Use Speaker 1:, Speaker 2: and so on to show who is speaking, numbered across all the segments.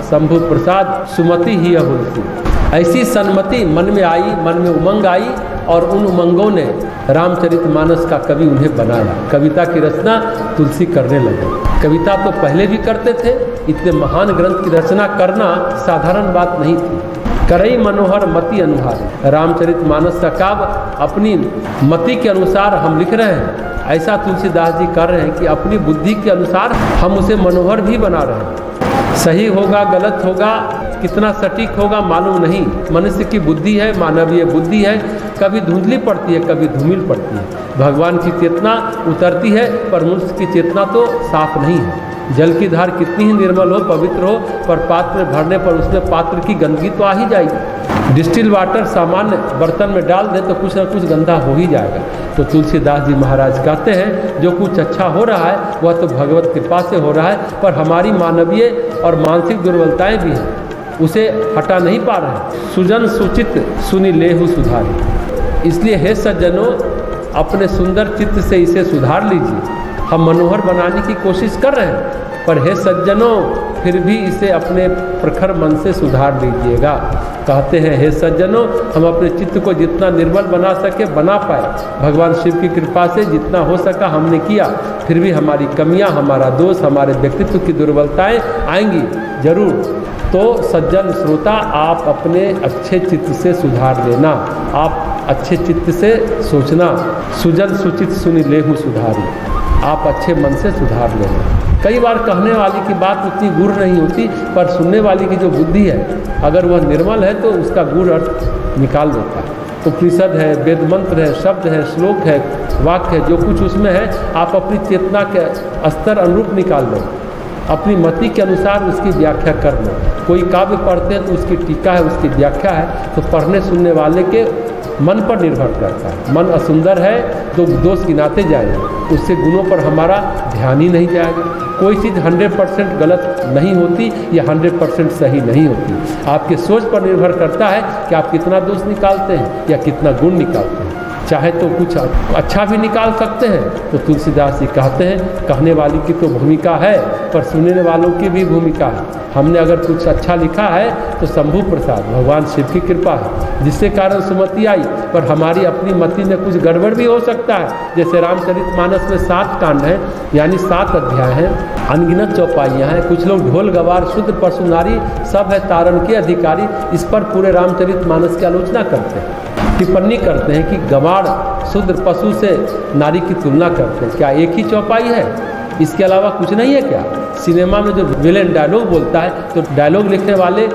Speaker 1: शंभु प्रसाद सुमति ही अहुलसी। ऐसी सन्मति मन में आई, मन में उमंग आई और उन उमंगों ने रामचरितमानस का कवि उन्हें बनाया। कविता की रचना तुलसी करने लगे। कविता तो पहले भी करते थे, इतने महान ग्रंथ की रचना करना साधारण बात नहीं थी। करई मनोहर मति अनुहार। रामचरितमानस का काव्य अपनी मति के अनुसार हम लिख रहे हैं। ऐसा तुलसीदास जी कर रहे हैं कि अपनी बुद्धि के अनुसार हम उसे मनोहर भी बना रहे हैं। सही होगा गलत होगा, कितना सटीक होगा मालूम नहीं। मनुष्य की बुद्धि है, मानवीय बुद्धि है, कभी धुंधली पड़ती है, कभी धूमिल पड़ती है। भगवान की चेतना उतरती है पर मनुष्य की चेतना तो साफ नहीं है। जल की धार कितनी ही निर्मल हो, पवित्र हो, पर पात्र में भरने पर उसमें पात्र की गंदगी तो आ ही जाएगी। डिस्टिल वाटर सामान्य बर्तन में डाल दे तो कुछ न कुछ गंदा हो ही जाएगा। तो तुलसीदास जी महाराज कहते हैं जो कुछ अच्छा हो रहा है वह तो भगवत कृपा से हो रहा है, पर हमारी मानवीय और मानसिक दुर्बलताएं भी हैं, उसे हटा नहीं पा रहे। सुजन सुचित सुनि लेहु सुधारी। इसलिए हे सज्जनों, अपने सुंदर चित्त से इसे सुधार लीजिए। हम मनोहर बनाने की कोशिश कर रहे हैं, पर हे सज्जनों फिर भी इसे अपने प्रखर मन से सुधार लीजिएगा। कहते हैं हे सज्जनों, हम अपने चित्त को जितना निर्मल बना सके बना पाए। भगवान शिव की कृपा से जितना हो सका हमने किया, फिर भी हमारी कमियां, हमारा दोष, हमारे व्यक्तित्व की दुर्बलताएं आएंगी जरूर। तो सज्जन श्रोता, आप अपने अच्छे चित्त से सुधार लेना, आप अच्छे चित्त से सोचना। सुजन सुचित सुनि लेहु सुधारी। आप अच्छे मन से सुधार लेना। कई बार कहने वाले की बात उतनी गुर नहीं होती, पर सुनने वाले की जो बुद्धि है अगर वह निर्मल है तो उसका गुर अर्थ निकाल देता है। उपनिषद है, वेद मंत्र है, शब्द है, श्लोक है, वाक्य है, जो कुछ उसमें है आप अपनी चेतना के स्तर अनुरूप निकाल लो, अपनी मति के अनुसार उसकी व्याख्या कर लो। कोई काव्य पढ़ते हैं तो उसकी टीका है, उसकी व्याख्या है, तो पढ़ने सुनने वाले के मन पर निर्भर करता है। मन असुंदर है तो दोष गिनाते जाएंगे, उससे गुणों पर हमारा ध्यान ही नहीं जाएगा। कोई चीज़ 100% गलत नहीं होती या 100% सही नहीं होती। आपके सोच पर निर्भर करता है कि आप कितना दोष निकालते हैं या कितना गुण निकालते हैं। चाहे तो कुछ अच्छा भी निकाल सकते हैं। तो तुलसीदास जी कहते हैं कहने वाली की तो भूमिका है, पर सुनने वालों की भी भूमिका है। हमने अगर कुछ अच्छा लिखा है तो शंभु प्रसाद भगवान शिव की कृपा है, जिससे कारण सुमति आई, पर हमारी अपनी मति में कुछ गड़बड़ भी हो सकता है। जैसे रामचरितमानस में 7 कांड हैं, यानी 7 अध्याय हैं, अनगिनत चौपाइयाँ हैं। कुछ लोग ढोल गवार शुद्ध पशु नारी सब है तारण के अधिकारी, इस पर पूरे रामचरितमानस की आलोचना करते हैं, टिप्पणी करते हैं कि गवार शुद्र पशु से नारी की तुलना करते हैं। क्या एक ही चौपाई है? इसके अलावा कुछ नहीं है क्या? सिनेमा में जो विलेन डायलॉग बोलता है तो डायलॉग लिखने वाले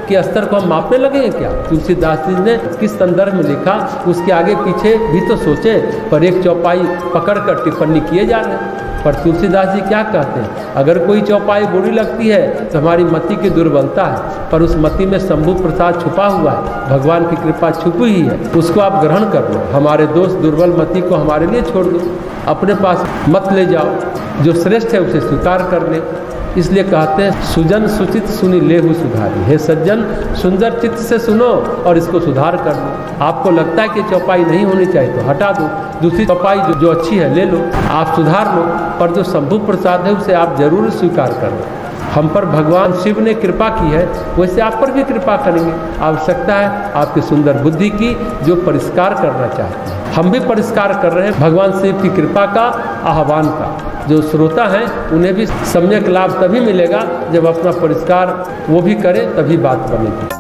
Speaker 1: के स्तर को हम मापने लगे हैं क्या? तुलसीदास जी ने किस संदर्भ में लिखा उसके आगे पीछे भी तो सोचे, पर एक चौपाई पकड़कर टिप्पणी किए जा रहे हैं। पर तुलसीदास जी क्या कहते हैं? अगर कोई चौपाई बुरी लगती है तो हमारी मति की दुर्बलता है, पर उस मति में शंभु प्रसाद छुपा हुआ है, भगवान की कृपा छुपी ही है, उसको आप ग्रहण कर लो। हमारे दोस्त दुर्बल मति को हमारे लिए छोड़ दो, अपने पास मत ले जाओ, जो श्रेष्ठ है उसे स्वीकार कर ले। इसलिए कहते हैं सुजन सुचित सुनि लेहु सुधारी। हे सज्जन, सुंदर चित्त से सुनो और इसको सुधार कर लो। आपको लगता है कि चौपाई नहीं होनी चाहिए तो हटा दो, दूसरी चौपाई जो अच्छी है ले लो, आप सुधार लो, पर जो शंभु प्रसाद है उसे आप जरूर स्वीकार कर लो। हम पर भगवान शिव ने कृपा की है, वैसे आप पर भी कृपा करेंगे। आवश्यकता है आपकी सुंदर बुद्धि की, जो परिष्कार करना चाहते हैं। हम भी परिष्कार कर रहे हैं भगवान शिव की कृपा का, आह्वान का। जो श्रोता हैं उन्हें भी सम्यक लाभ तभी मिलेगा जब अपना परिष्कार वो भी करें, तभी बात बनेगी।